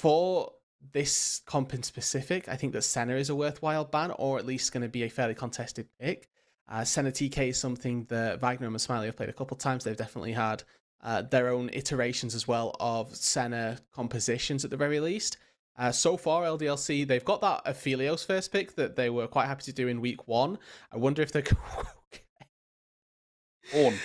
For this comp in specific, I think that Senna is a worthwhile ban, or at least going to be a fairly contested pick. Senna TK is something that Wagner and Smiley have played a couple of times. They've definitely had their own iterations as well of Senna compositions at the very least. So far, LDLC, they've got that Aphelios first pick that they were quite happy to do in week 1. I wonder if they're... Ornn.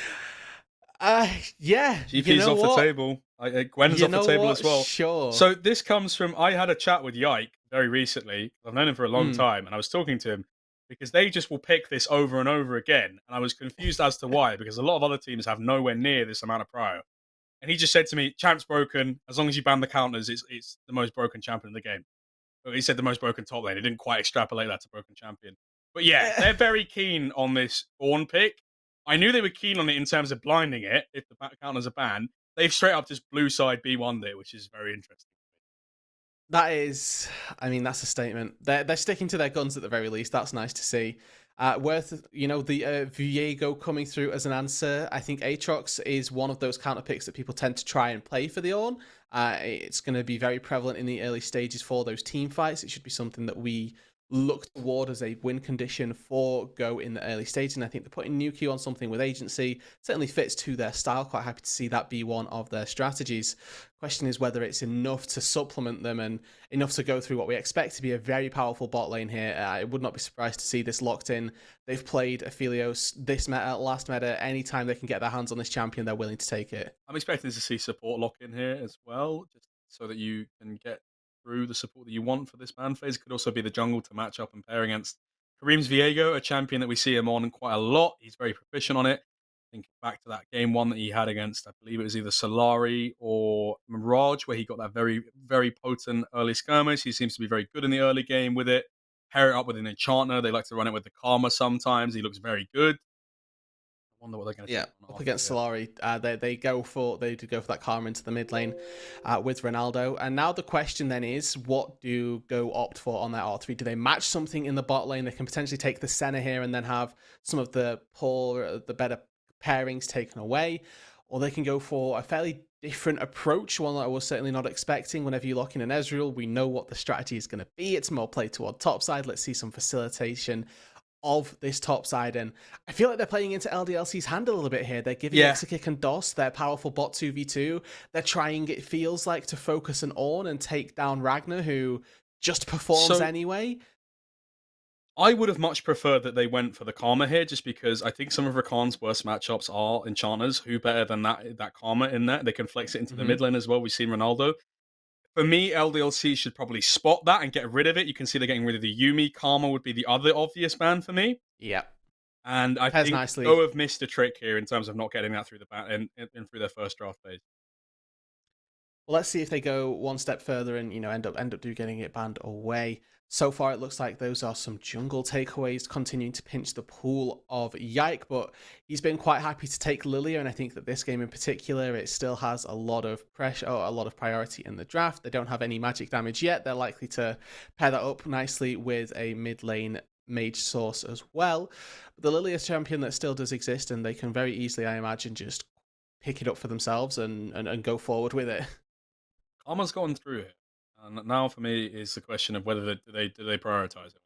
Yeah, you GP's know off the what? table. Gwen's off the table as well. Sure. So this comes from, I had a chat with Yike very recently. I've known him for a long Mm. time, and I was talking to him because they just will pick this over and over again. And I was confused as to why, because a lot of other teams have nowhere near this amount of prio. And he just said to me, champ's broken. As long as you ban the counters, it's the most broken champion in the game. He said the most broken top lane. He didn't quite extrapolate that to broken champion. But yeah, they're very keen on this Ornn pick. I knew they were keen on it in terms of blinding it if the counters are banned. They've straight up just blue side B1'd it, which is very interesting. That is, I mean, that's a statement. They're sticking to their guns at the very least. That's nice to see. Worth, the Viego coming through as an answer. I think Aatrox is one of those counter picks that people tend to try and play for the Ornn. It's going to be very prevalent in the early stages for those team fights. It should be something that we look toward as a win condition for Go in the early stages. And I think they're putting Nuki on something with agency certainly fits to their style. Quite happy to see that be one of their strategies. Question is whether it's enough to supplement them and enough to go through what we expect to be a very powerful bot lane here. I would not be surprised to see this locked in. They've played Aphelios this meta, last meta. Anytime they can get their hands on this champion, they're willing to take it. I'm expecting to see support lock in here as well, just so that you can get through the support that you want for this ban phase. It could also be the jungle to match up and pair against Kareem's Viego, a champion that we see him on quite a lot. He's very proficient on it. Think back to that game 1 that he had against, I believe it was either Solari or Mirage, where he got that very, very potent early skirmish. He seems to be very good in the early game with it. Pair it up with an enchanter. They like to run it with the Karma sometimes. He looks very good. I wonder what they're going to Yeah, take on up after against here. Solari, they did go for that karma into the mid lane with Ronaldo. And now the question then is, what do Go opt for on their R3? Do they match something in the bot lane? They can potentially take the Senna here and then have some of the better pairings taken away, or they can go for a fairly different approach, one that I was certainly not expecting. Whenever you lock in an Ezreal, we know what the strategy is going to be. It's more play toward top side. Let's see some facilitation of this top side, and I feel like they're playing into LDLC's hand a little bit here. They're giving Exekick and DOS their powerful bot 2v2. They're trying, it feels like, to focus an Ornn and take down Ragnar, who just performs anyway. I would have much preferred that they went for the Karma here, just because I think some of Rakan's worst matchups are Enchanters. Who better than that Karma in there? They can flex it into the mid lane as well. We've seen Ronaldo. For me, LDLC should probably spot that and get rid of it. You can see they're getting rid of the Yuumi. Karma would be the other obvious ban for me. Yeah. And I Pairs think nicely. Go have missed a trick here in terms of not getting that through the ban and through their first draft phase. Well, let's see if they go one step further and end up getting it banned away. So far, it looks like those are some jungle takeaways, continuing to pinch the pool of Yike, but he's been quite happy to take Lilia, and I think that this game in particular, it still has a lot of pressure, or a lot of priority in the draft. They don't have any magic damage yet. They're likely to pair that up nicely with a mid lane mage source as well. But the Lilia champion that still does exist, and they can very easily, I imagine, just pick it up for themselves and go forward with it. Karma's gone through it. And now for me is the question of whether do they prioritize it.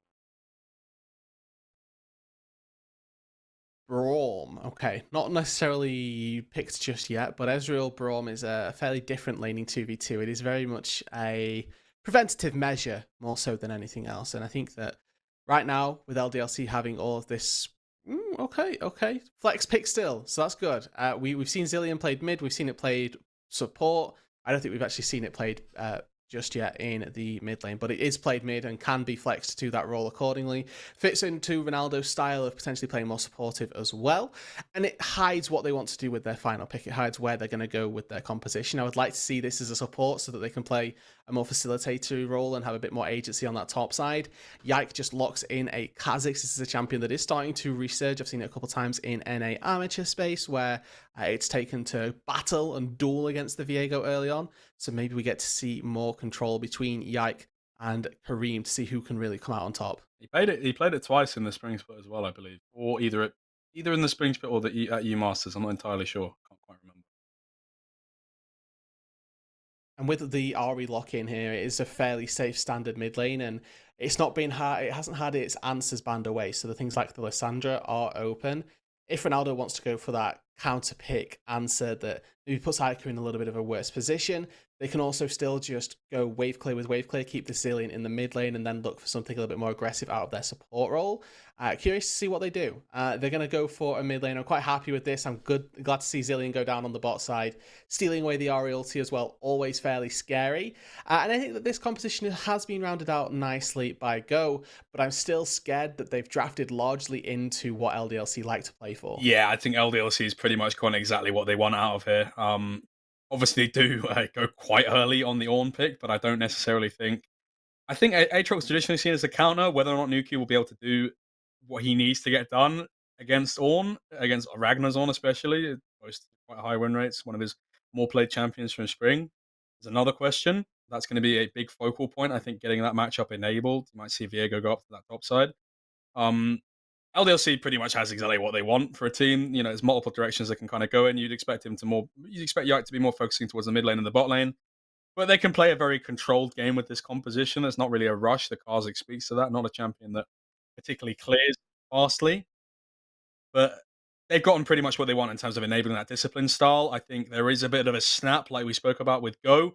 Braum, okay. Not necessarily picked just yet, but Ezreal Braum is a fairly different laning 2v2. It is very much a preventative measure, more so than anything else. And I think that right now, with LDLC having all of this, okay. Flex pick still, so that's good. We've seen Zillion played mid, we've seen it played support. I don't think we've actually seen it played just yet in the mid lane, but it is played mid and can be flexed to that role accordingly. Fits into Ronaldo's style of potentially playing more supportive as well, and it hides what they want to do with their final pick. It hides where they're going to go with their composition. I would like to see this as a support so that they can play a more facilitator role and have a bit more agency on that top side. Yike just locks in a Kha'Zix. This is a champion that is starting to resurge. I've seen it a couple of times in NA amateur space where it's taken to battle and duel against the Viego early on. So maybe we get to see more control between Yike and Kareem to see who can really come out on top. He played it twice in the spring split as well, I believe, or either in the spring split or at U Masters. I'm not entirely sure. Can't quite remember. And with the Ari lock in here, it is a fairly safe standard mid lane, and it's not been hard. It hasn't had its answers banned away. So the things like the Lissandra are open. If Ronaldo wants to go for that counter pick answer that maybe puts Iker in a little bit of a worse position, they can also still just go wave clear with wave clear, keep the Zillion in the mid lane, and then look for something a little bit more aggressive out of their support role. Curious to see what they do. They're going to go for a mid lane. I'm quite happy with this. I'm glad to see Zillion go down on the bot side, stealing away the Ari ulti as well. Always fairly scary. And I think that this composition has been rounded out nicely by Go, but I'm still scared that they've drafted largely into what LDLC like to play for. Yeah, I think LDLC has pretty much gone exactly what they want out of here. Obviously, they do go quite early on the Ornn pick, but I don't necessarily think. I think Aatrox traditionally seen as a counter. Whether or not Nuki will be able to do what he needs to get done against Ornn, against Ragnar's Ornn especially, boasts quite high win rates. One of his more played champions from spring is another question. That's going to be a big focal point. I think getting that matchup enabled, you might see Viego go up to that top side. LDLC pretty much has exactly what they want for a team. You know, there's multiple directions they can kind of go in. You'd expect Yike to be more focusing towards the mid lane and the bot lane. But they can play a very controlled game with this composition. There's not really a rush. The Karzik speaks to that. Not a champion that particularly clears fastly. But they've gotten pretty much what they want in terms of enabling that discipline style. I think there is a bit of a snap like we spoke about with Go.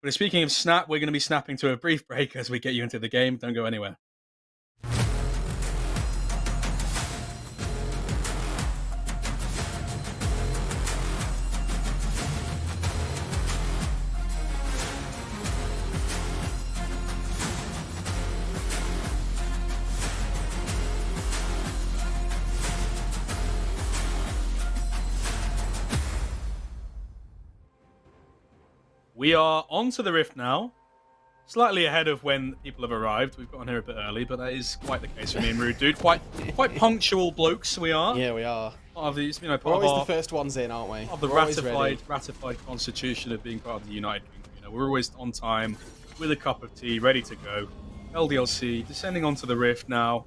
But speaking of snap, we're going to be snapping to a brief break as we get you into the game. Don't go anywhere. We are onto the Rift now. Slightly ahead of when people have arrived. We've gotten here a bit early, but that is quite the case for me and Rude Dude. Quite punctual blokes we are. Yeah, we are. Part of these, We're always the first ones in, aren't we? Of the ratified constitution of being part of the United Kingdom. You know, we're always on time, with a cup of tea, ready to go. LDLC descending onto the Rift now,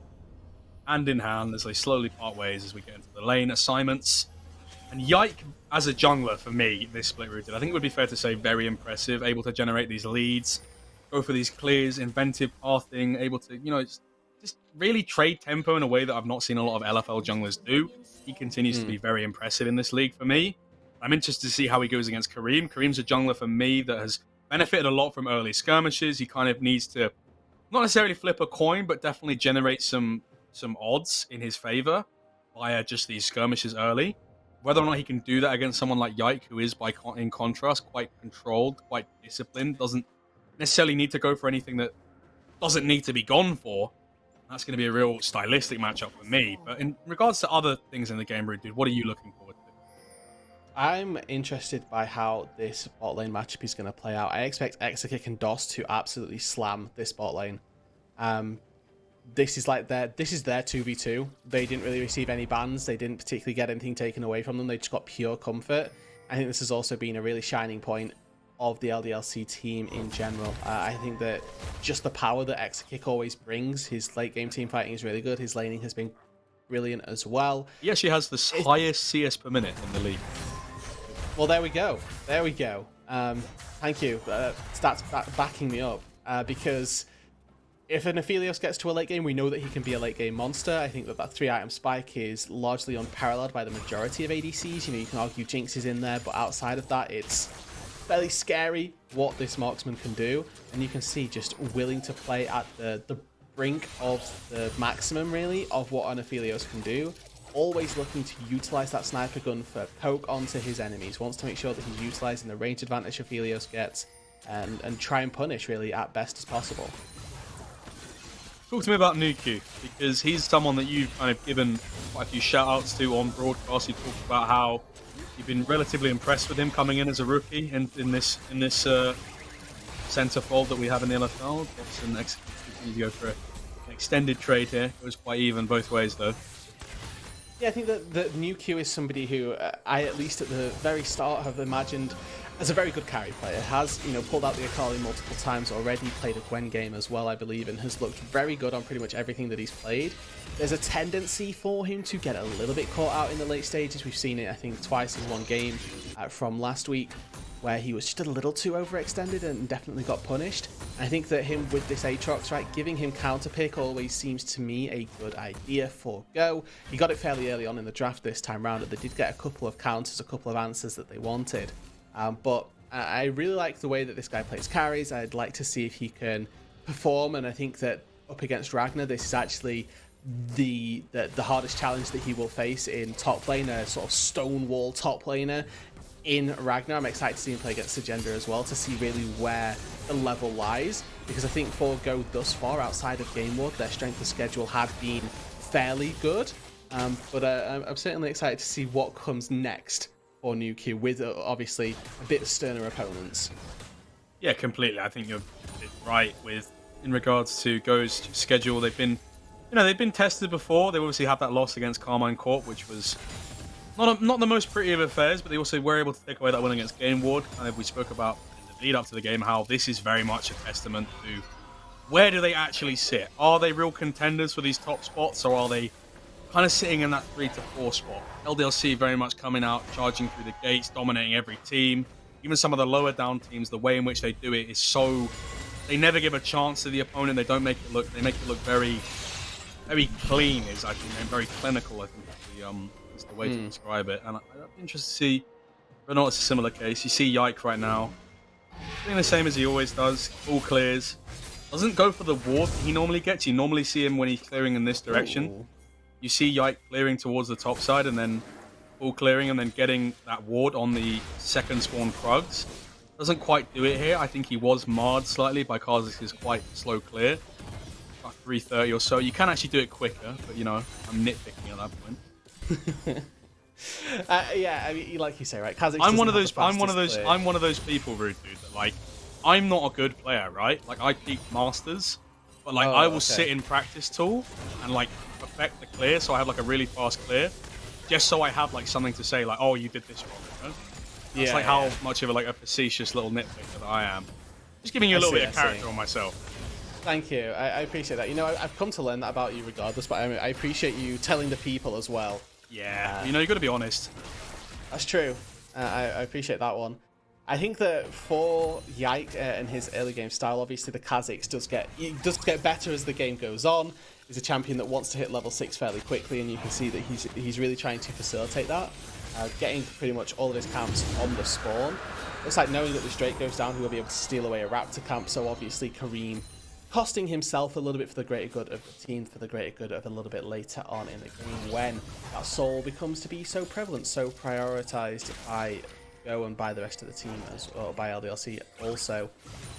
hand in hand as they slowly part ways as we get into the lane assignments. And Yike, as a jungler, for me, this split routed, I think it would be fair to say very impressive, able to generate these leads, go for these clears, inventive pathing, able to, you know, just really trade tempo in a way that I've not seen a lot of LFL junglers do. He continues to be very impressive in this league for me. I'm interested to see how he goes against Kareem. Kareem's a jungler for me that has benefited a lot from early skirmishes. He kind of needs to not necessarily flip a coin, but definitely generate some odds in his favor via just these skirmishes early. Whether or not he can do that against someone like Yike, who is, in contrast, quite controlled, quite disciplined, doesn't necessarily need to go for anything that doesn't need to be gone for, that's going to be a real stylistic matchup for me. But in regards to other things in the game, Rude Dude, what are you looking forward to? I'm interested by how this bot lane matchup is going to play out. I expect Exakick and DOS to absolutely slam this bot lane. This is their 2v2. They didn't really receive any bans. They didn't particularly get anything taken away from them. They just got pure comfort. I think this has also been a really shining point of the LDLC team in general. I think that just the power that Exakick always brings, his late game team fighting is really good. His laning has been brilliant as well. He actually has the highest CS per minute in the league. Well, there we go. There we go. Thank you. Stats backing me up because if an Aphelios gets to a late game, we know that he can be a late game monster. I think that 3-item spike is largely unparalleled by the majority of ADCs. You know, you can argue Jinx is in there, but outside of that, it's fairly scary what this marksman can do. And you can see just willing to play at the brink of the maximum, really, of what an Aphelios can do. Always looking to utilize that sniper gun for poke onto his enemies. Wants to make sure that he's utilizing the range advantage Aphelios gets and try and punish, really, at best as possible. Talk to me about Nuku, because he's someone that you've kind of given quite a few shout-outs to on broadcast. You talked about how you've been relatively impressed with him coming in as a rookie in this centerfold that we have in the LFL. Boston executing to go for an extended trade here. It was quite even both ways, though. Yeah, I think that Nuku is somebody who I, at least at the very start, have imagined as a very good carry player. Has, you know, pulled out the Akali multiple times already, played a Gwen game as well, I believe, and has looked very good on pretty much everything that he's played. There's a tendency for him to get a little bit caught out in the late stages. We've seen it, I think, twice in one game from last week. where he was just a little too overextended and definitely got punished. I think that him with this Aatrox, right, giving him counter pick always seems to me a good idea for Go. He got it fairly early on in the draft this time round, and they did get a couple of counters, a couple of answers that they wanted. But I really like the way that this guy plays carries. I'd like to see if he can perform, and I think that up against Ragnar, this is actually the hardest challenge that he will face in top lane, a sort of stonewall top laner in Ragnar. I'm excited to see him play against Agenda as well, to see really where the level lies, because I think for Go thus far, outside of Game Ward, their strength of schedule had been fairly good, but I'm certainly excited to see what comes next for NewQ with obviously a bit sterner opponents. Yeah, completely. I think you're right with in regards to Go's schedule. They've been, they've been tested before. They obviously have that loss against Carmine Corp, which was not the most pretty of affairs, but they also were able to take away that win against Game Ward. Kind of, we spoke about in the lead up to the game how this is very much a testament to where do they actually sit. Are they real contenders for these top spots, or are they kind of sitting in that 3 to 4 spot? LDLC very much coming out, charging through the gates, dominating every team. Even some of the lower down teams, the way in which they do it is so, they never give a chance to the opponent. They don't make it look, they make it look very, very clean. Is I think, and very clinical. I think is the way to describe it. And I'd be interested to see whether or not it's a similar case. You see Yike right now doing the same as he always does. All clears. Doesn't go for the ward he normally gets. You normally see him when he's clearing in this direction. Ooh. You see Yike clearing towards the top side and then full clearing and then getting that ward on the second spawn Krugs. Doesn't quite do it here. I think he was marred slightly by Kha'Zix's quite slow clear. About 330 or so. You can actually do it quicker, but I'm nitpicking at that point. Yeah, I mean, like you say, right? Kha'Zix I'm one of those people, Rude Dude, that like, I'm not a good player, right? Like, I peaked Masters, but like, I will sit in practice tool and like perfect the clear, so I have like a really fast clear, just so I have like something to say, like, oh, you did this wrong. That's like how much of a facetious little nitpicker that I am. Just giving you a little bit of character on myself. Thank you. I appreciate that. I've come to learn that about you regardless, but I appreciate you telling the people as well. Yeah, you got to be honest. That's true. I appreciate that one. I think that for Yike and his early game style, obviously the Kha'Zix does get better as the game goes on. He's a champion that wants to hit level 6 fairly quickly, and you can see that he's really trying to facilitate that. Getting pretty much all of his camps on the spawn. Looks like knowing that this Drake goes down, he will be able to steal away a Raptor camp, so obviously Kareem costing himself a little bit for the greater good of the team, for the greater good of a little bit later on in the game when that soul becomes to be so prevalent, so prioritized by Go and by the rest of the team, or by LDLC also.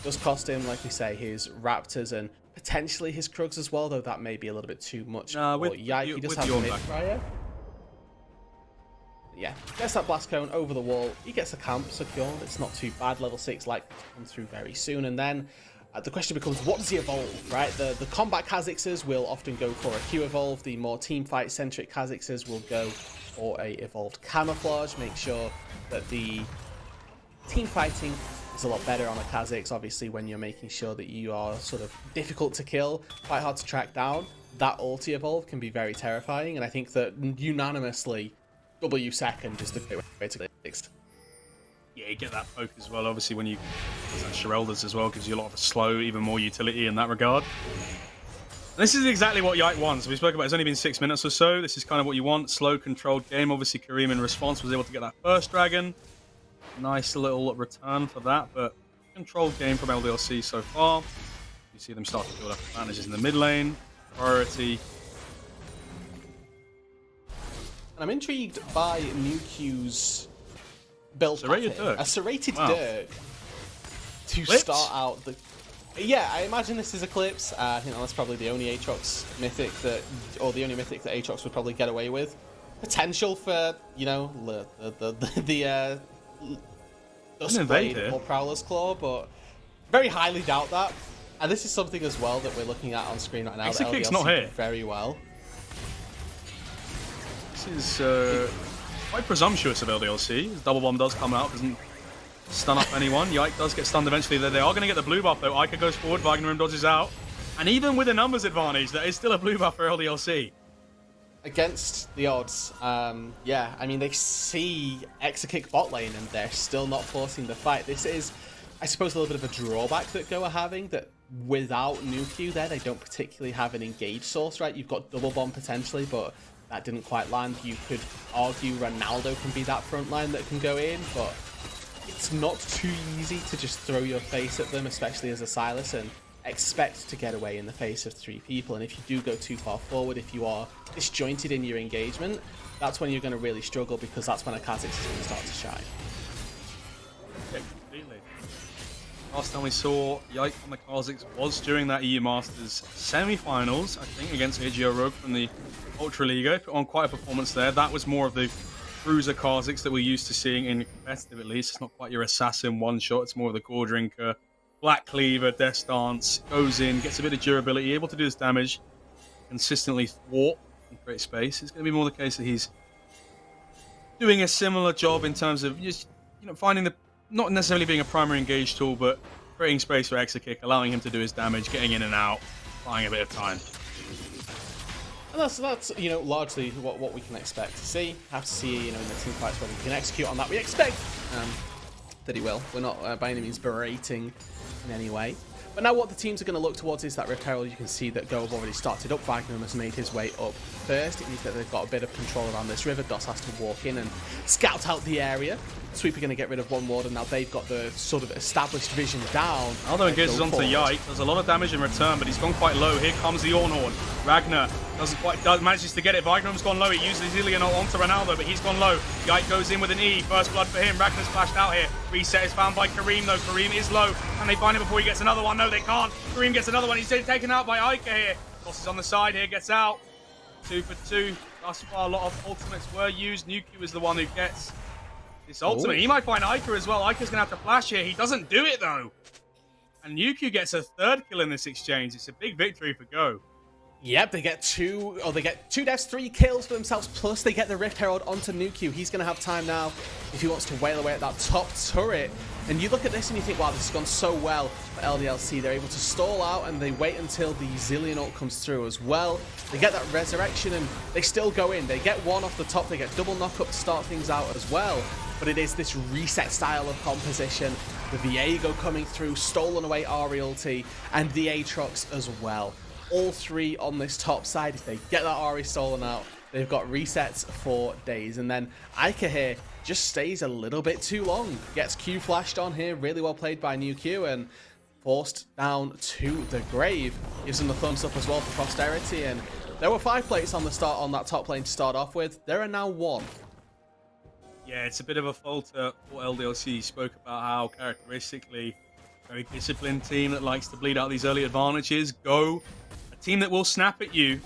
Does cost him, like we say, his Raptors and potentially his Krugs as well, though that may be a little bit too much. Yike, he does have a mid-fryer. Yeah, gets that blast cone over the wall. He gets the camp secured. It's not too bad. Level 6 likely to come through very soon. And then the question becomes, what does he evolve, right? The combat Kha'Zixes will often go for a Q evolve. The more teamfight-centric Kha'Zixes will go for a evolved camouflage. Make sure that the team fighting is a lot better on a Kha'Zix. Obviously, when you're making sure that you are sort of difficult to kill, quite hard to track down, that ulti evolve can be very terrifying. And I think that unanimously, W second is the great way to fix. Yeah, you get that poke as well. Obviously, when you Shirelda's as well, gives you a lot of slow, even more utility in that regard. And this is exactly what Yike wants. We spoke about it's only been 6 minutes or so. This is kind of what you want. Slow, controlled game. Obviously, Kareem in response was able to get that first dragon. Nice little return for that, but controlled game from LDLC so far. You see them start to build up advantages in the mid lane. Priority. And I'm intrigued by NewQ's build Serrated pattern. Dirk. A serrated Wow. Dirk to Clips? start out the... Yeah, I imagine this is Eclipse. I think that's probably the only Aatrox mythic that... Or the only mythic that Aatrox would probably get away with. Potential for, the Duskblade or Prowler's Claw, but very highly doubt that. And this is something as well that we're looking at on screen right now that LDLC not here. did very well. This is quite presumptuous of LDLC. His double bomb does come out, doesn't stun up anyone. Yike does get stunned eventually. They are going to get the blue buff though. Ica goes forward, Wagner dodges out. And even with a numbers advantage, that is still a blue buff for LDLC. against the odds. Yeah, I mean, they see Exakick bot lane and they're still not forcing the fight. This is, I suppose, a little bit of a drawback that Go are having, that without Nuke there, they don't particularly have an engage source, right? You've got double bomb potentially, but that didn't quite land. You could argue Ronaldo can be that front line that can go in, but it's not too easy to just throw your face at them, especially as a Silas, and expect to get away in the face of 3 people. And if you do go too far forward, if you are disjointed in your engagement, that's when you're going to really struggle, because that's when a Kha'Zix is going to start to shine. Yeah, completely. Last time we saw Yike on the Kha'Zix was during that EU Masters semi-finals, I think, against AGO Rogue from the Ultra Liga. Put on quite a performance there. That was more of the cruiser Kha'Zix that we're used to seeing in competitive, at least. It's not quite your assassin one-shot. It's more of the core drinker. Black Cleaver, Death Stance, goes in, gets a bit of durability, able to do this damage, consistently thwart and create space. It's going to be more the case that he's doing a similar job in terms of just, finding the, not necessarily being a primary engage tool, but creating space for Exakick, allowing him to do his damage, getting in and out, buying a bit of time. And that's largely what we can expect to see. Have to see, in the team fights whether he can execute on that. We expect that he will. We're not by any means berating in any way. But now what the teams are going to look towards is that Rift Herald. You can see that Go have already started up. Vagnum has made his way up first. It means that they've got a bit of control around this river. Dos has to walk in and scout out the area. Sweeper going to get rid of one warden. Now they've got the sort of established vision down. Aldo engages onto Yike. Does a lot of damage in return, but he's gone quite low. Here comes the Ornhorn. Ragnar manages to get it. Vagnum's gone low. He uses his Ilion onto Ronaldo, but he's gone low. Yike goes in with an E. First blood for him. Ragnar's flashed out here. Reset is found by Kareem, though. Kareem is low. Can they find him before he gets another one? No, they can't. Kareem gets another one. He's taken out by Ica here. Boss is on the side here. Gets out. 2 for 2. Thus far, a lot of ultimates were used. Nuku is the one who gets this ultimate. He might find Ica as well. Ica's going to have to flash here. He doesn't do it, though. And Nuku gets a 3rd kill in this exchange. It's a big victory for Go. Yep, they get 2 deaths, 3 kills for themselves, plus they get the Rift Herald onto Nuku. He's going to have time now if he wants to wail away at that top turret. And you look at this and you think, wow, this has gone so well for LDLC. They're able to stall out and they wait until the Zillion ult comes through as well. They get that resurrection and they still go in. They get 1 off the top. They get double knock up to start things out as well. But it is this reset style of composition. The Viego coming through, stolen away Ari ulti, and the Aatrox as well. All 3 on this top side. If they get that Ari stolen out, they've got resets for days. And then Ica here just stays a little bit too long. Gets Q flashed on here. Really well played by New Q and forced down to the grave. Gives them the thumbs up as well for posterity. And there were 5 plates on that top lane to start off with. There are now 1. Yeah, it's a bit of a falter for LDLC. Spoke about how characteristically very disciplined team that likes to bleed out these early advantages. Go, a team that will snap at you.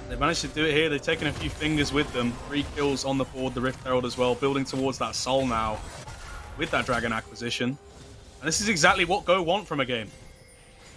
They've managed to do it here. They've taken a few fingers with them. 3 kills on the board, the Rift Herald as well, building towards that soul now with that Dragon acquisition. And this is exactly what Go want from a game.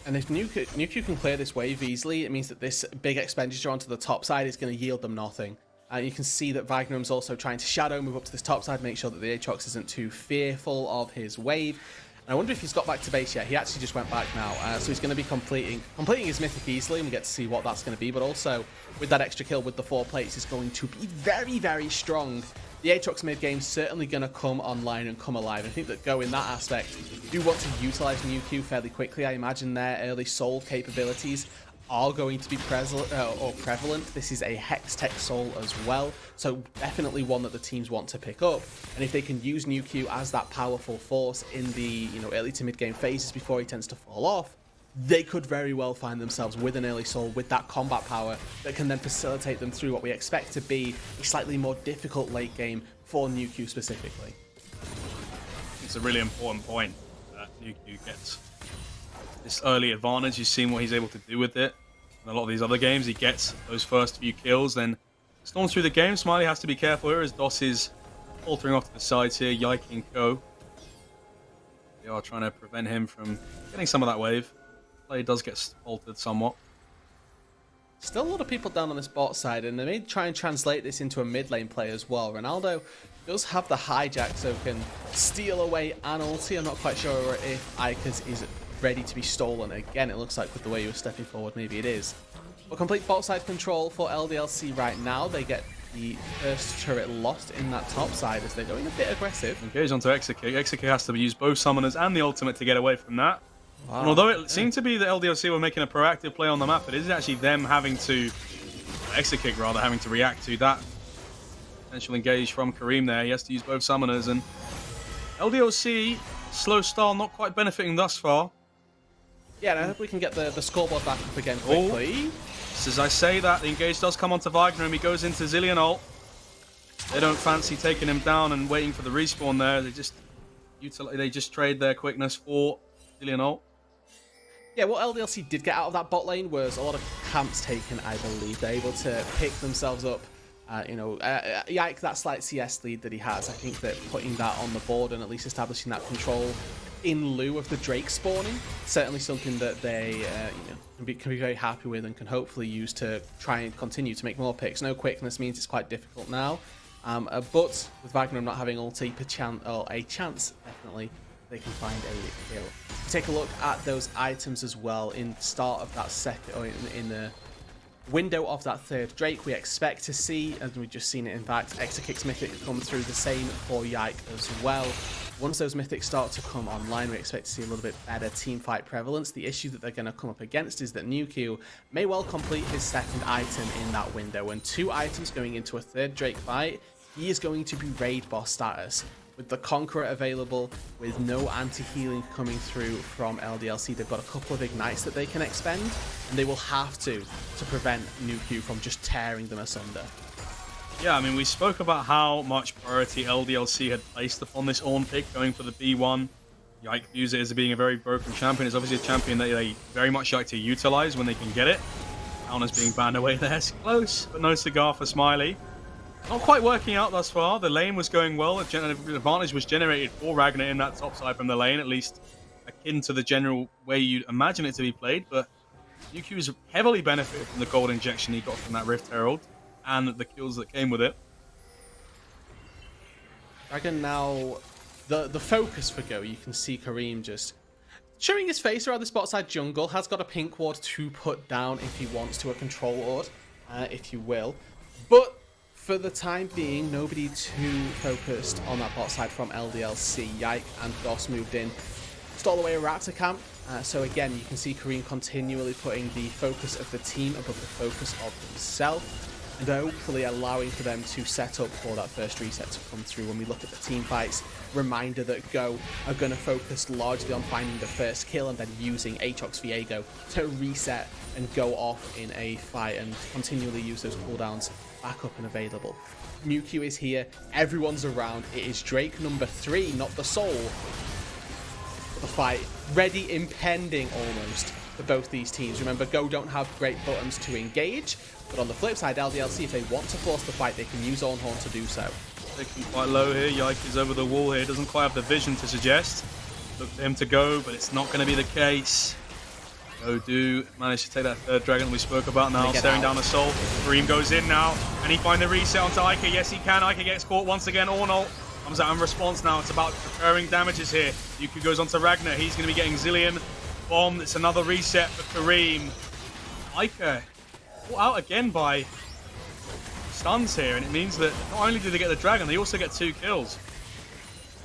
And if Nuku can clear this wave easily, it means that this big expenditure onto the top side is going to yield them nothing. You can see that Vagnum's also trying to shadow move up to this top side, make sure that the Aatrox isn't too fearful of his wave. And I wonder if he's got back to base yet. He actually just went back now, so he's going to be completing his mythic easily, and we get to see what that's going to be. But also, with that extra kill with the 4 plates, is going to be very, very strong. The Aatrox mid game certainly going to come online and come alive. I think that Go in that aspect do want to utilize Nuku fairly quickly. I imagine their early soul capabilities are going to be prevalent. This is a Hex Tech Soul as well, so definitely one that the teams want to pick up. And if they can use Nuku as that powerful force in the early to mid game phases before he tends to fall off, they could very well find themselves with an early soul with that combat power that can then facilitate them through what we expect to be a slightly more difficult late game for Nuku specifically. It's a really important point that Nuku gets this early advantage. You've seen what he's able to do with it. In a lot of these other games, he gets those first few kills, then storms through the game. Smiley has to be careful here as Dos is faltering off to the sides here, Yike and Co. They are trying to prevent him from getting some of that wave. Play does get altered somewhat. Still a lot of people down on this bot side, and they may try and translate this into a mid lane play as well. Ronaldo does have the hijack, so can steal away an ulti. I'm not quite sure if Ica's is ready to be stolen again. It looks like with the way you were stepping forward, maybe it is. But complete bot side control for LDLC right now. They get the first turret lost in that top side as they're going a bit aggressive. Engage onto Exekick. Exekick has to use both summoners and the ultimate to get away from that. Wow. And although it seemed to be that LDLC were making a proactive play on the map, it is actually them having to, Exekick rather, having to react to that potential engage from Kareem there. He has to use both summoners, and LDLC, slow start, not quite benefiting thus far. Yeah, and I hope we can get the scoreboard back up again quickly. Just as I say that, the engage does come onto Wagner, and he goes into Zillion ult. They don't fancy taking him down and waiting for the respawn there. They just trade their quickness for Zillion ult. Yeah, what LDLC did get out of that bot lane was a lot of camps taken, I believe. They're able to pick themselves up. Yike, that slight CS lead that he has, I think that putting that on the board and at least establishing that control in lieu of the Drake spawning, certainly something that they can be very happy with and can hopefully use to try and continue to make more picks. No quickness means it's quite difficult now, but with Wagner not having ulti, a chance, definitely, they can find a kill. Take a look at those items as well in the start of that second, or in the window of that third Drake. We expect to see, as we've just seen it in fact, Exekick's Mythic come through, the same for Yike as well. Once those Mythics start to come online, we expect to see a little bit better teamfight prevalence. The issue that they're going to come up against is that Nuku may well complete his second item in that window, and 2 items going into a third Drake fight, he is going to be raid boss status. With the Conqueror available, with no anti-healing coming through from LDLC, they've got a couple of ignites that they can expend, and they will have to prevent Nuku from just tearing them asunder. Yeah, I mean, we spoke about how much priority LDLC had placed upon this Ornn pick, going for the B1. Yike views it as being a very broken champion. It's obviously a champion that they very much like to utilize when they can get it. Counters being banned away there. It's close, but no cigar for Smiley. Not quite working out thus far. The lane was going well. The advantage was generated for Ragnar in that top side from the lane, at least akin to the general way you'd imagine it to be played. But Nuku's heavily benefited from the gold injection he got from that Rift Herald and the kills that came with it. Dragon now, the focus for Go, you can see Kareem just showing his face around the spot side jungle, has got a pink ward to put down if he wants to, a control ward, if you will. But for the time being, nobody too focused on that bot side from LDLC. Yike and Doss moved in, stole away a Raptor camp. So again, you can see Kareem continually putting the focus of the team above the focus of himself, and hopefully allowing for them to set up for that first reset to come through. When we look at the team fights, reminder that Go are going to focus largely on finding the first kill and then using Aatrox Viego to reset and go off in a fight and continually use those cooldowns back up and available. Nuku is here, everyone's around. It is Drake number 3, not the Soul. The fight ready, impending almost for both these teams. Remember, Go don't have great buttons to engage, but on the flip side, LDLC, if they want to force the fight, they can use Ornn to do so. Taking quite low here. Yike is over the wall here. Doesn't quite have the vision to suggest. Look for him to go, but it's not going to be the case. Go do manage to take that third dragon we spoke about now, staring down the soul. Kareem goes in now, and he finds the reset onto Ike. Yes, he can. Ike gets caught once again. Ornn comes out in response now. It's about recurring damages here. Yuku goes onto Ragnar. He's going to be getting Zillion. Bomb. It's another reset for Kareem. Ike caught out again by stuns here, and it means that not only do they get the dragon, they also get 2 kills.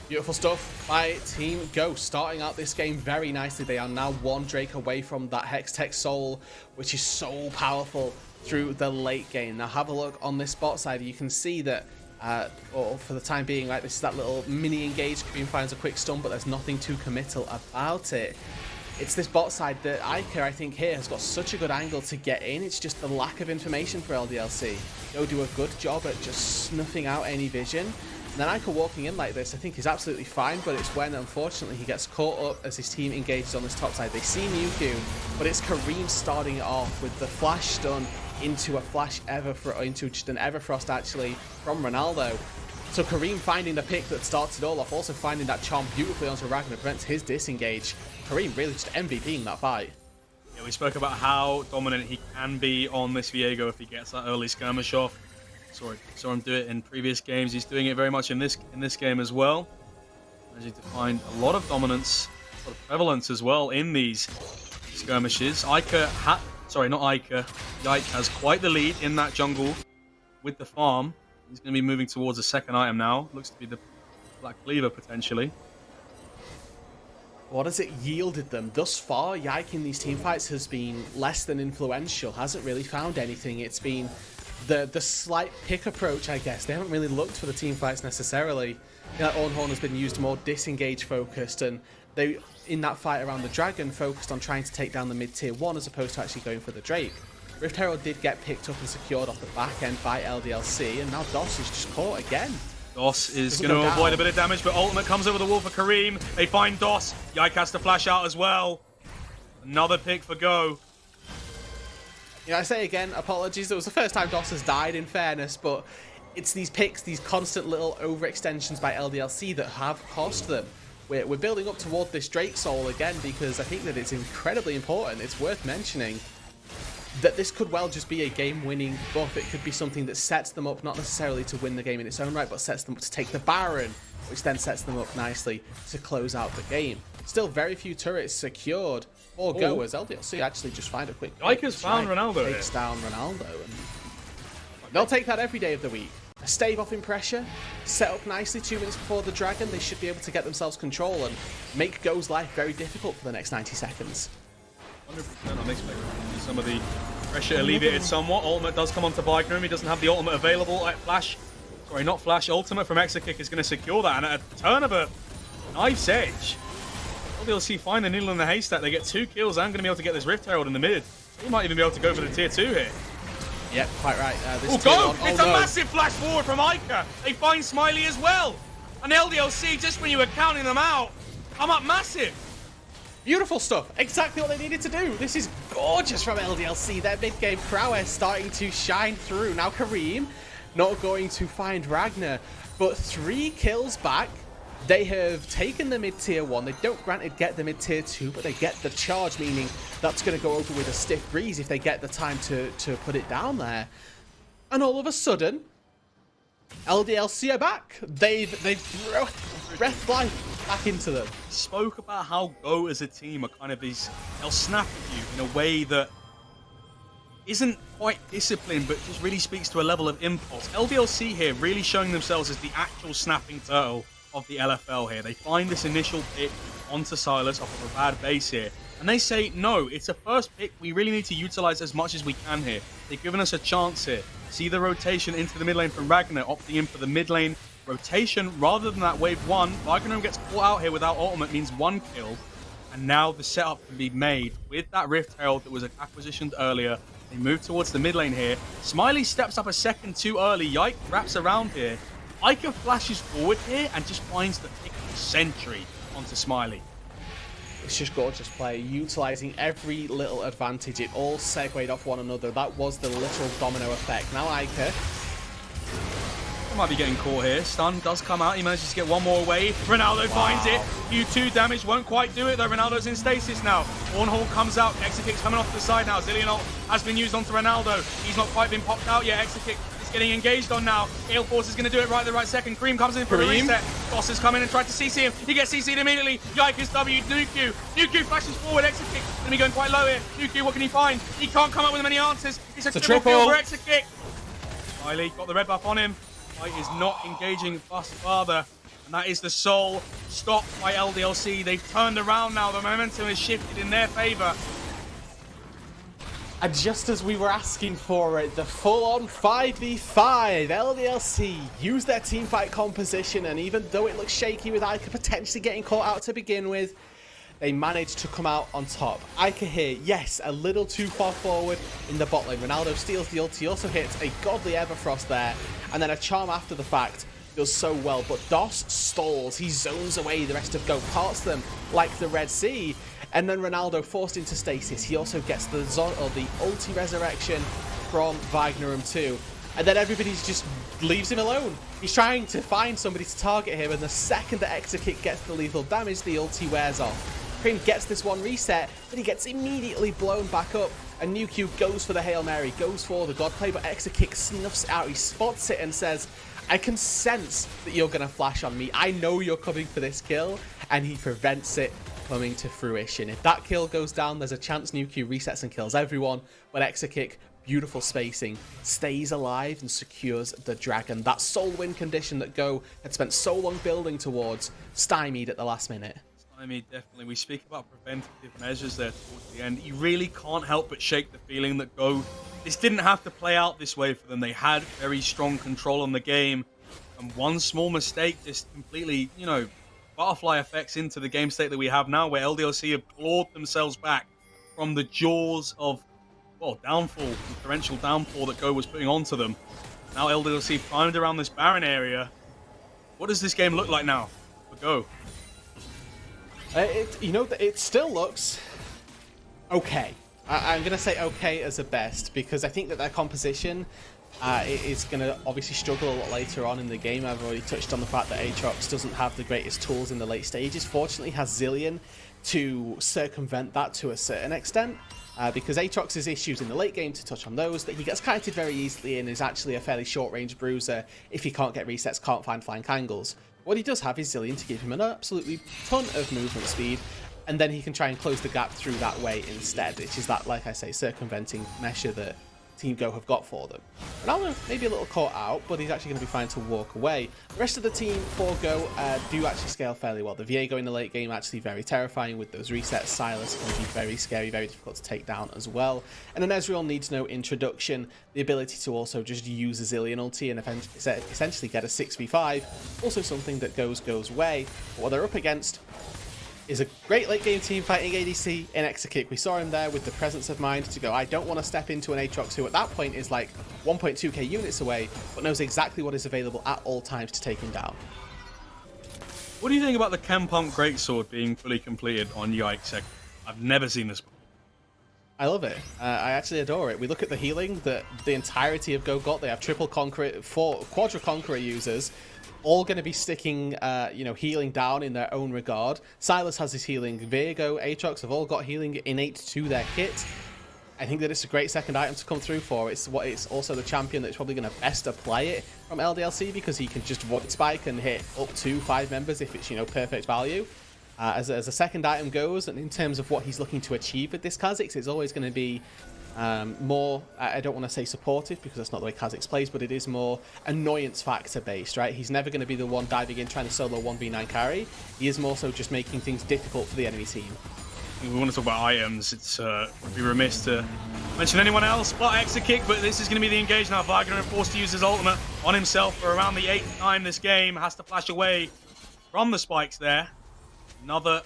Beautiful stuff by Team Go, starting out this game very nicely. They are now 1 Drake away from that Hextech Soul, which is so powerful through the late game. Now have a look on this bot side. You can see that for the time being, right, this is that little mini engage. Kareem finds a quick stun, but there's nothing too committal about it. It's this bot side that Ike, I think, here has got such a good angle to get in. It's just the lack of information for LDLC. Go do a good job at just snuffing out any vision. And then Ike walking in like this, I think, is absolutely fine, but it's when, unfortunately, he gets caught up as his team engages on this top side. They see Nuku, but it's Kareem starting it off with the flash stun into a flash into just an Everfrost, actually, from Ronaldo. So Kareem finding the pick that starts it all off, also finding that charm beautifully onto Ragnar, prevents his disengage. Kareem really just MVPing that fight. Yeah, we spoke about how dominant he can be on this Viego if he gets that early skirmish off. Saw him do it in previous games. He's doing it very much in this game as well. Managing to find a lot of dominance, a lot of prevalence as well in these skirmishes. Ike Sorry, not Ica. Yike has quite the lead in that jungle with the farm. He's going to be moving towards a second item now. Looks to be the Black Cleaver, potentially. What has it yielded them? Thus far, Yike in these teamfights has been less than influential. Hasn't really found anything. It's been the slight pick approach, I guess. They haven't really looked for the teamfights necessarily. You know, Ornhorn has been used more disengage focused, and they, in that fight around the Dragon, focused on trying to take down the mid-tier 1 as opposed to actually going for the Drake. Rift Herald did get picked up and secured off the back end by LDLC, and now DOS is just caught again. DOS is going to avoid a bit of damage, but ultimate comes over the wall for Kareem. They find DOS. Yike has to flash out as well. Another pick for Go. You know, I say again, apologies. It was the first time DOS has died, in fairness, but it's these picks, these constant little overextensions by LDLC that have cost them. We're building up toward this Drake Soul again because I think that it's incredibly important. It's worth mentioning that this could well just be a game-winning buff. It could be something that sets them up, not necessarily to win the game in its own right, but sets them up to take the Baron, which then sets them up nicely to close out the game. Still very few turrets secured for Go as LDLC actually just find a quick... Yike has found Ronaldo. Takes down Ronaldo. And they'll take that every day of the week. Stave off in pressure, set up nicely 2 minutes before the Dragon. They should be able to get themselves control and make Go's life very difficult for the next 90 seconds. 100%. I'm expecting some of the pressure alleviated somewhat. Ultimate does come onto Vignum. He doesn't have the ultimate available. Flash, sorry, not Flash. Ultimate from Exakick is going to secure that. And at a turn of a knife's edge, LDLC find the needle in the haystack. They get 2 kills and going to be able to get this Rift Herald in the mid. He might even be able to go for the tier 2 here. Yep, quite right. Go! It's a massive flash forward from Ica. They find Smiley as well. And LDLC, just when you were counting them out, come up massive. Beautiful stuff. Exactly what they needed to do. This is gorgeous from LDLC. Their mid-game prowess starting to shine through. Now Kareem not going to find Ragnar, but 3 kills back. They have taken the mid-tier 1. They don't, granted, get the mid-tier 2, but they get the charge, meaning that's going to go over with a stiff breeze if they get the time to put it down there. And all of a sudden, LDLC are back. They've breathed life back into them. Spoke about how Go as a team are kind of these, they'll snap at you in a way that isn't quite disciplined, but just really speaks to a level of impulse. LDLC here really showing themselves as the actual snapping turtle of the LFL here. They find this initial pick onto Silas off of a bad base here, and they say, no, it's a first pick. We really need to utilize as much as we can here. They've given us a chance here. See the rotation into the mid lane from Ragnar, opting in for the mid lane rotation rather than that wave 1. Ragnar gets caught out here without ultimate, means 1 kill, and now the setup can be made with that Rift Herald that was acquisitioned earlier. They move towards the mid lane here. Smiley steps up a second too early. Yike wraps around here. Ica flashes forward here and just finds the pick of the century onto Smiley. It's just gorgeous play, utilising every little advantage. It all segued off one another. That was the literal domino effect. Now Ica might be getting caught here. Stun does come out. He manages to get one more away. Ronaldo finds it. U2 damage won't quite do it though. Ronaldo's in stasis now. Ornhorn comes out. Exakick's coming off to the side now. Zillion ult has been used onto Ronaldo. He's not quite been popped out yet. Exakick getting engaged on now. Gale Force is going to do it right at the right second. Cream comes in for a reset. Boss has come in and tried to CC him. He gets CC'd immediately. Yike is W'd Nuku. Nuku flashes forward. Exakick going to be going quite low here. Nuku, what can he find? He can't come up with many answers. It's a triple kill for Exakick. Smiley got the red buff on him. Fight is not engaging fast farther. And that is the soul stopped by LDLC. They've turned around now. The momentum is shifted in their favor. And just as we were asking for it, the full-on 5v5, LDLC used their teamfight composition, and even though it looks shaky with Ica potentially getting caught out to begin with, they managed to come out on top. Ica here, yes, a little too far forward in the bot lane. Ronaldo steals the ult. He also hits a godly Everfrost there, and then a charm after the fact. Does so well, but DOS stalls. He zones away the rest of Go, parts them like the Red Sea, and then Ronaldo forced into stasis. He also gets the ulti resurrection from Vignerum too, and then everybody just leaves him alone. He's trying to find somebody to target him, and the second that Exakick gets the lethal damage, the ulti wears off. Cream gets this one reset, but he gets immediately blown back up, and Nuku goes for the Hail Mary, goes for the God Play, but Exakick snuffs it out. He spots it and says, I can sense that you're going to flash on me. I know you're coming for this kill, and he prevents it coming to fruition. If that kill goes down, there's a chance Nuke resets and kills everyone, but Exakick, beautiful spacing, stays alive and secures the dragon. That soul win condition that Go had spent so long building towards, stymied at the last minute. Stymied, definitely. We speak about preventative measures there towards the end. You really can't help but shake the feeling that Go, this didn't have to play out this way for them. They had very strong control on the game, and one small mistake just completely, you know, butterfly effects into the game state that we have now, where LDLC have clawed themselves back from the jaws of, well, downfall, the torrential downpour that Go was putting onto them. Now LDLC primed around this Baron area. What does this game look like now for Go? It still looks okay. I'm going to say okay as a best, because I think that their composition is going to obviously struggle a lot later on in the game. I've already touched on the fact that Aatrox doesn't have the greatest tools in the late stages. Fortunately, has Zilean to circumvent that to a certain extent, because Aatrox's issues in the late game, to touch on those, that he gets kited very easily and is actually a fairly short-range bruiser if he can't get resets, can't find flank angles. What he does have is Zilean to give him an absolutely ton of movement speed, and then he can try and close the gap through that way instead, which is that, like I say, circumventing measure that Team Go have got for them. Ronaldo maybe a little caught out, but he's actually going to be fine to walk away. The rest of the team for Go do actually scale fairly well. The Viego in the late game actually very terrifying with those resets. Silas can be very scary, very difficult to take down as well. And then Ezreal needs no introduction. The ability to also just use a Zilean ulti and essentially get a 6v5, also something that Go's way. But what they're up against is a great late game team fighting ADC in Exakick. We saw him there with the presence of mind to go, I don't want to step into an Aatrox who at that point is like 1.2k units away, but knows exactly what is available at all times to take him down. What do you think about the Chem Pump Greatsword being fully completed on Yikes? I've never seen this before. I love it. I actually adore it. We look at the healing that the entirety of Go got. They have triple Conqueror, quadra Conqueror users, all going to be sticking, healing down in their own regard. Silas has his healing. Viego, Aatrox have all got healing innate to their kit. I think that it's a great second item to come through for. It's also the champion that's probably going to best apply it from LDLC, because he can just void spike and hit up to 5 members if it's, perfect value. As a second item goes, and in terms of what he's looking to achieve with this Kha'Zix, it's always going to be more, I don't want to say supportive, because that's not the way Kha'Zix plays, but it is more annoyance factor based, right? He's never going to be the one diving in trying to solo 1v9 carry. He is more so just making things difficult for the enemy team. We want to talk about items. It's would be remiss to mention anyone else but Exakick, but this is going to be the engage now. Wagner forced to use his ultimate on himself for around the 8th time this game. Has to flash away from the spikes there. Another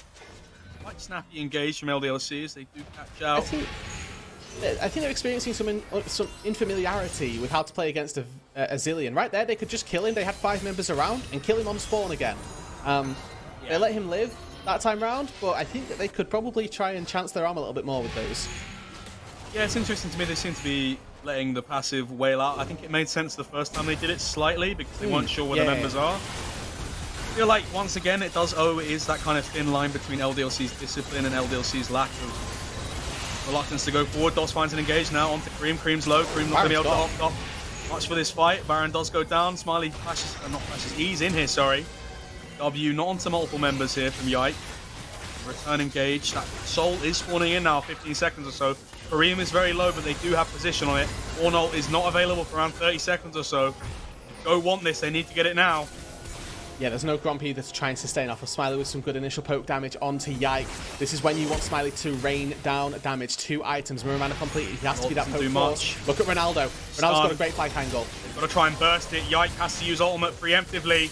quite snappy engage from LDLC as they do catch out. I think they're experiencing some infamiliarity with how to play against a Zilean. Right there, they could just kill him. They had 5 members around and kill him on spawn again. They let him live that time round, but I think that they could probably try and chance their arm a little bit more with those. Yeah, it's interesting to me. They seem to be letting the passive wail out. I think it made sense the first time they did it slightly, because they weren't sure where the members are. I feel like, once again, it is that kind of thin line between LDLC's discipline and LDLC's lack of reluctance to go forward. Dos finds an engage now onto Cream. Cream's low. Cream not going to be able to opt up much for this fight. Baron does go down. Smiley flashes, not flashes, he's in here, sorry. W not onto multiple members here from Yike. Return engage. That soul is spawning in now, 15 seconds or so. Kareem is very low, but they do have position on it. Ornult is not available for around 30 seconds or so. Go want this, they need to get it now. Yeah, there's no Grumpy that's trying to sustain off of Smiley with some good initial poke damage onto Yike. This is when you want Smiley to rain down damage. 2 items. Mirror completed. He has to be that poke force. Look at Ronaldo. Ronaldo's got a great flank angle. They've got to try and burst it. Yike has to use ultimate preemptively.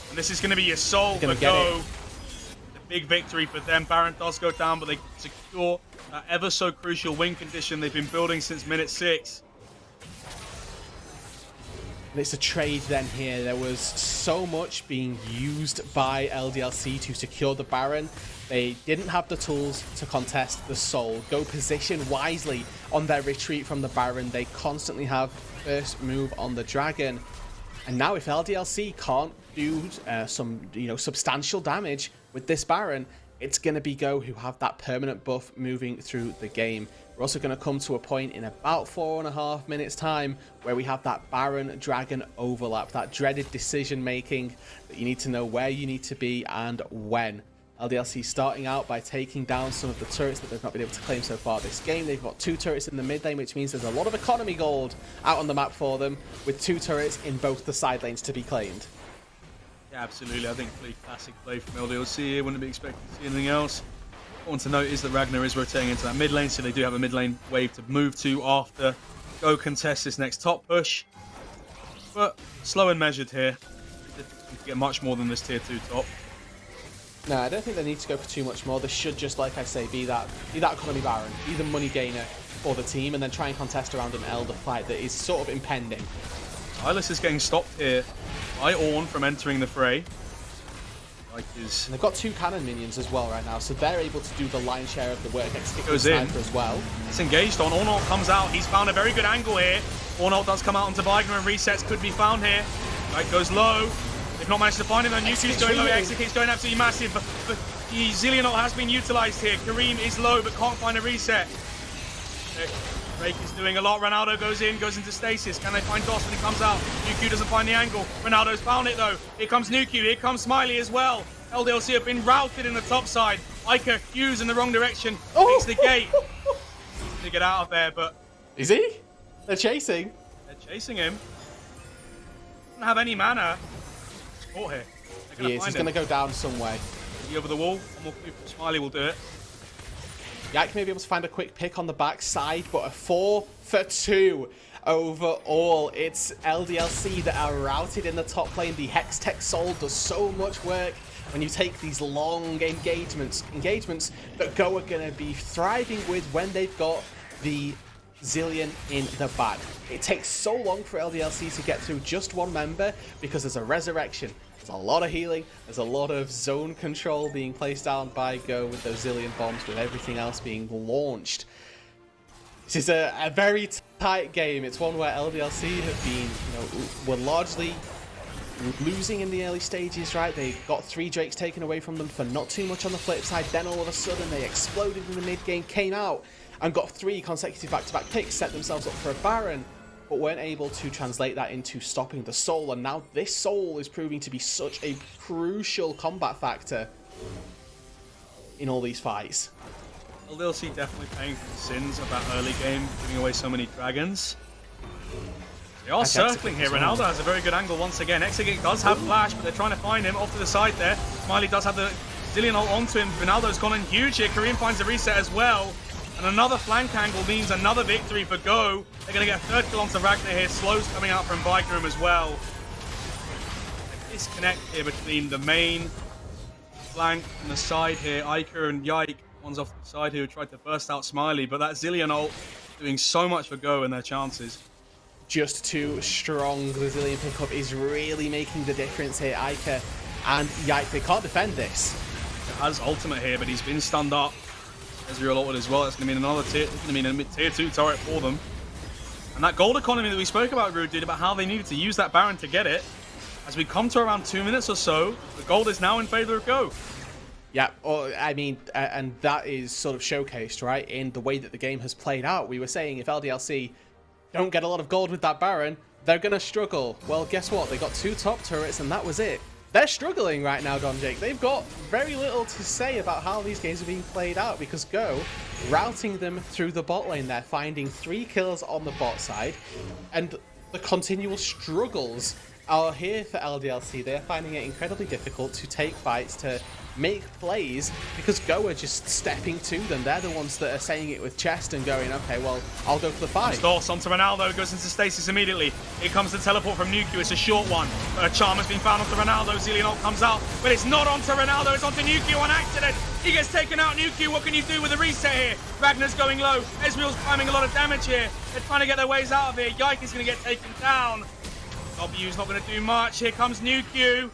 And this is going to be a soul for Go. The big victory for them. Baron does go down, but they secure that ever so crucial win condition they've been building since minute 6. And it's a trade then here. There was so much being used by LDLC to secure the Baron. They didn't have the tools to contest the Soul. Go position wisely on their retreat from the Baron. They constantly have first move on the Dragon. And now if LDLC can't do some substantial damage with this Baron, it's going to be Go who have that permanent buff moving through the game. We're also going to come to a point in about 4.5 minutes time where we have that Baron Dragon overlap, that dreaded decision making that you need to know where you need to be and when. LDLC starting out by taking down some of the turrets that they've not been able to claim so far this game. They've got 2 turrets in the mid lane, which means there's a lot of economy gold out on the map for them, with 2 turrets in both the side lanes to be claimed. Yeah, absolutely. I think pretty classic play from LDLC here. Wouldn't be expecting to see anything else. What I want to note is that Ragnar is rotating into that mid lane, so they do have a mid lane wave to move to after Go contest this next top push. But slow and measured here. They need to get much more than this tier 2 top. No, I don't think they need to go for too much more. This should just, like I say, be that economy baron, be the money gainer for the team, and then try and contest around an Elder fight that is sort of impending. Silas is getting stopped here by Ornn from entering the fray. And they've got 2 cannon minions as well right now, so they're able to do the lion's share of the work. Goes in as well. It's engaged on. Ornn comes out. He's found a very good angle here. Ornn does come out onto Wagner, and resets could be found here. Right, goes low. They've not managed to find him though. Nuku's going low. Execute's going absolutely massive. But the Zillion ult has been utilized here. Kareem is low, but can't find a reset. Drake is doing a lot. Ronaldo goes into stasis. Can they find Doss when he comes out? Nuku doesn't find the angle. Ronaldo's found it though. Here comes Nuku. Here comes Smiley as well. LDLC have been routed in the top side. Iker Hughes in the wrong direction. Takes the gate. To get out of there, but is he? They're chasing. They're chasing him. Doesn't have any mana. Caught here. He is. He's going to go down some way. Is he over the wall? One more clue from Smiley will do it. Yak may be able to find a quick pick on the backside, but a 4 for 2 overall. It's LDLC that are routed in the top lane. The Hextech Soul does so much work when you take these long engagements that Go are going to be thriving with when they've got the Zillion in the bag. It takes so long for LDLC to get through just one member because there's a resurrection. There's a lot of healing. There's a lot of zone control being placed down by Go with those Zillion bombs, with everything else being launched. This is a very tight game. It's one where LDLC have been, were largely losing in the early stages, right? They got 3 Drakes taken away from them for not too much on the flip side. Then all of a sudden they exploded in the mid game, came out and got 3 consecutive back-to-back picks, set themselves up for a Baron, but weren't able to translate that into stopping the Soul. And now this Soul is proving to be such a crucial combat factor in all these fights. LDLC definitely paying for the sins of that early game, giving away so many dragons. They are circling here. Ronaldo has a very good angle once again. Exegate does have flash, but they're trying to find him off to the side there. Smiley does have the Zillion ult onto him. Ronaldo's gone in huge here. Kareem finds a reset as well. And another flank angle means another victory for Go. They're going to get a 3rd kill onto Ragnar here. Slow's coming out from Vigram as well. A disconnect here between the main flank and the side here. Iker and Yike, one's off the side here, who tried to burst out Smiley. But that Zillion ult doing so much for Go and their chances. Just too strong. The Zillion pickup is really making the difference here. Iker and Yike, they can't defend this. It has ultimate here, but he's been stunned up. Ezreal ulted as well. That's going to mean another tier. It's going to mean a tier 2 turret for them. And that gold economy that we spoke about, Rude, about how they needed to use that Baron to get it. As we come to around 2 minutes or so, the gold is now in favor of Go. Yeah, I mean, and that is sort of showcased, right, in the way that the game has played out. We were saying if LDLC don't get a lot of gold with that Baron, they're going to struggle. Well, guess what? They got 2 top turrets and that was it. They're struggling right now, Don Jake. They've got very little to say about how these games are being played out because Go routing them through the bot lane. They're finding 3 kills on the bot side, and the continual struggles are here for LDLC. They're finding it incredibly difficult to take fights, to make plays, because Go are just stepping to them. They're the ones that are saying it with chest and going, okay, well, I'll go for the fight. Doss onto Ronaldo, goes into stasis immediately. Here comes the teleport from Nuku. It's a short one. A charm has been found onto Ronaldo. Zillion ult comes out, but it's not onto Ronaldo. It's onto Nuku on accident. He gets taken out. Nuku, what can you do with a reset here? Ragnar's going low. Ezreal's climbing a lot of damage here. They're trying to get their ways out of here. Yike is going to get taken down. W's not going to do much. Here comes Nuku.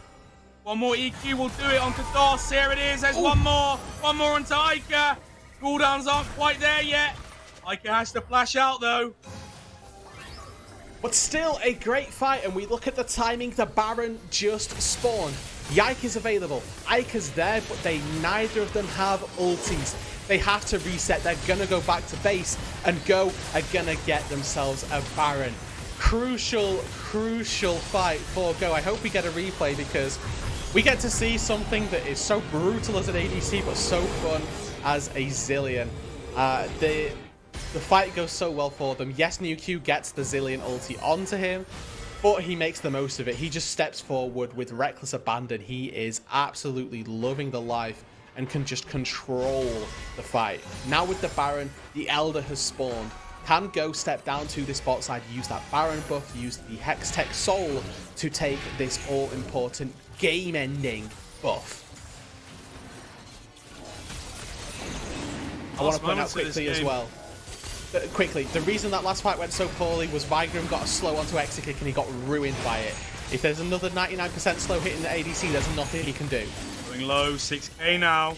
One more EQ will do it onto Doss. Here it is. There's one more. One more onto Iker. Cooldowns aren't quite there yet. Iker has to flash out though. But still a great fight, and we look at the timing. The Baron just spawned. Yike is available. Iker's there, but neither of them have ultis. They have to reset. They're going to go back to base, and Go are going to get themselves a Baron. Crucial fight for Go. I hope we get a replay because We get to see something that is so brutal as an ADC, but so fun as a Zilean. The fight goes so well for them. Yes, NewQ gets the Zilean ulti onto him, but he makes the most of it. He just steps forward with reckless abandon. He is absolutely loving the life and can just control the fight. Now with the Baron, the Elder has spawned. Can go step down to this bot side, use that Baron buff, use the Hex Tech Soul to take this all-important game-ending buff. I want to point out quickly as well. Quickly, the reason that last fight went so poorly was Vigrum got a slow onto Exekick and he got ruined by it. If there's another 99% slow hitting the ADC, there's nothing he can do. Going low, 6k now.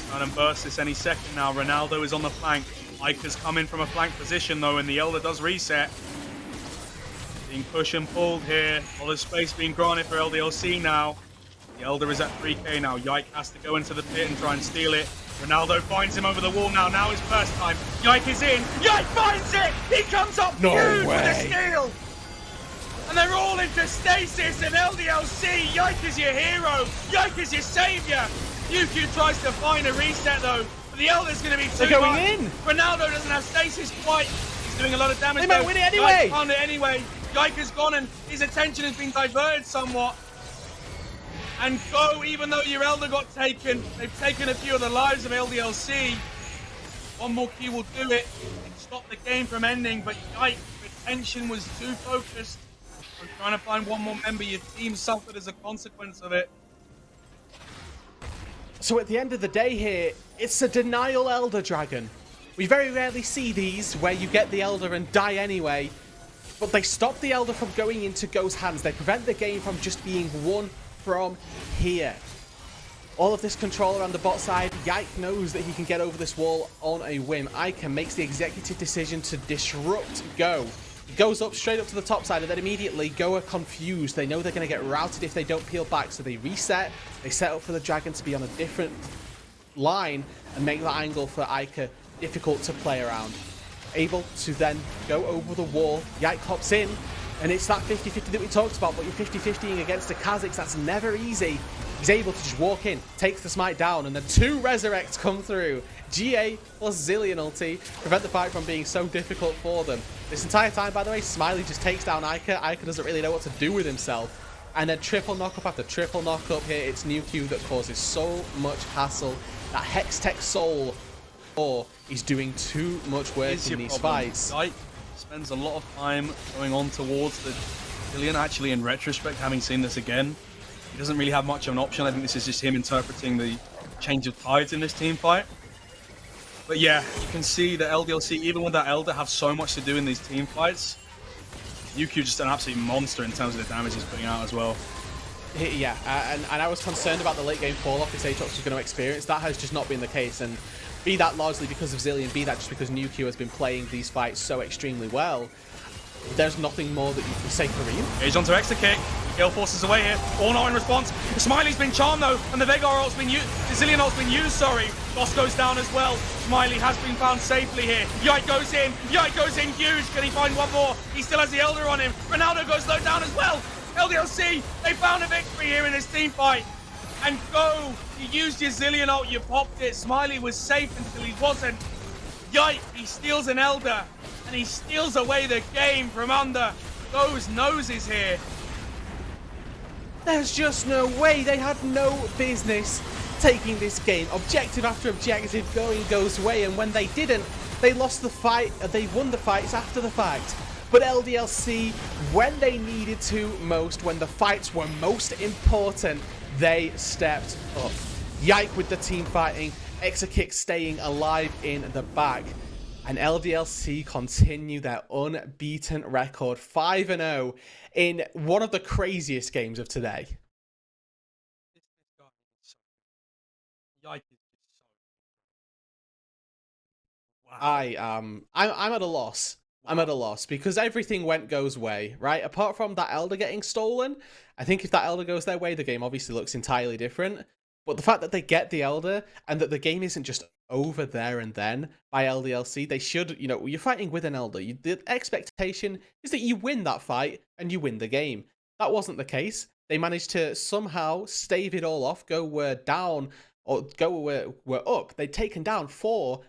Trying to burst this any second now. Ronaldo is on the flank. Ika's come in from a flank position though, and the Elder does reset. Being pushed and pulled here. A lot of space being granted for LDLC now. The Elder is at 3k now. Yike has to go into the pit and try and steal it. Ronaldo finds him over the wall now. Now his first time. Yike is in. Yike finds it! He comes up huge with a steal! And they're all into stasis and LDLC. Yike is your hero. Yike is your savior. UQ tries to find a reset though. But the Elder's going to be too They're going much. in. Ronaldo doesn't have stasis quite. He's doing a lot of damage. They might win it anyway. Yike found it anyway. Yike has gone and his attention has been diverted somewhat. And go, even though your Elder got taken, they've taken a few of the lives of LDLC. One more key will do it and stop the game from ending, but Yike, attention was too focused on trying to find one more member. Your team suffered as a consequence of it. So at the end of the day here, it's a denial Elder Dragon. We very rarely see these where you get the Elder and die anyway, but they stop the Elder from going into Go's hands. They prevent the game from just being won from here. All of this control around the bot side. Yike knows that he can get over this wall on a whim. Ika makes the executive decision to disrupt Go. He goes up straight up to the top side, and then immediately Go are confused. They know they're going to get routed if they don't peel back, so they reset. They set up for the Dragon to be on a different line and make that angle for Ika difficult to play around. Able to then go over the wall. Yike hops in. And it's that 50-50 that we talked about, but you're 50-50ing against the Kazakhs, that's never easy. He's able to just walk in, takes the smite down, and then two resurrects come through. GA plus Zilean ulti prevent the fight from being so difficult for them. This entire time, by the way, Smiley just takes down Ika. Ika doesn't really know what to do with himself. And then triple knockup after triple knockup here. It's NewQ that causes so much hassle. That Hex Tech Soul, or he's doing too much work in these fights. Spends a lot of time going on towards the Zilean. Actually, in retrospect, having seen this again, he doesn't really have much of an option. I think this is just him interpreting the change of tides in this team fight. But yeah, you can see that LDLC, even with that Elder, have so much to do in these team fights. UQ just an absolute monster in terms of the damage he's putting out as well. Yeah, and I was concerned about the late game fall-off this Aatrox was going to experience. That has just not been the case, and be that largely because of Zilean, be that just because NewQ has been playing these fights so extremely well, there's nothing more that you can say for him. He's onto Exekick. Gale forces away here. All not in response. Smiley's been charmed though, and the Veigar ult's been used. The Zilean ult's been used, sorry. Boss goes down as well. Smiley has been found safely here. Yike goes in. Yike goes in huge. Can he find one more? He still has the Elder on him. Ronaldo goes low down as well. LDLC, they found a victory here in this team fight. And Go, you used your Zilean ult, you popped it. Smiley was safe until he wasn't. Yike, he steals an Elder, and he steals away the game from under Go's noses here. There's just no way. They had no business taking this game. Objective after objective going Go's way, and when they didn't, they lost the fight. They won the fights after the fact. But LDLC, when they needed to most, when the fights were most important, they stepped up. Yike with the team fighting, Exekick staying alive in the back, and LDLC continue their unbeaten record, 5-0 in one of the craziest games of today. Yike is so... Wow. I'm at a loss. I'm at a loss because everything went Go's way, right? Apart from that Elder getting stolen, I think if that Elder goes their way, the game obviously looks entirely different. But the fact that they get the Elder and that the game isn't just over there and then by LDLC, they should, you know, you're fighting with an Elder. The expectation is that you win that fight and you win the game. That wasn't the case. they managed to somehow stave it all off, go down or go were up. They'd taken down 4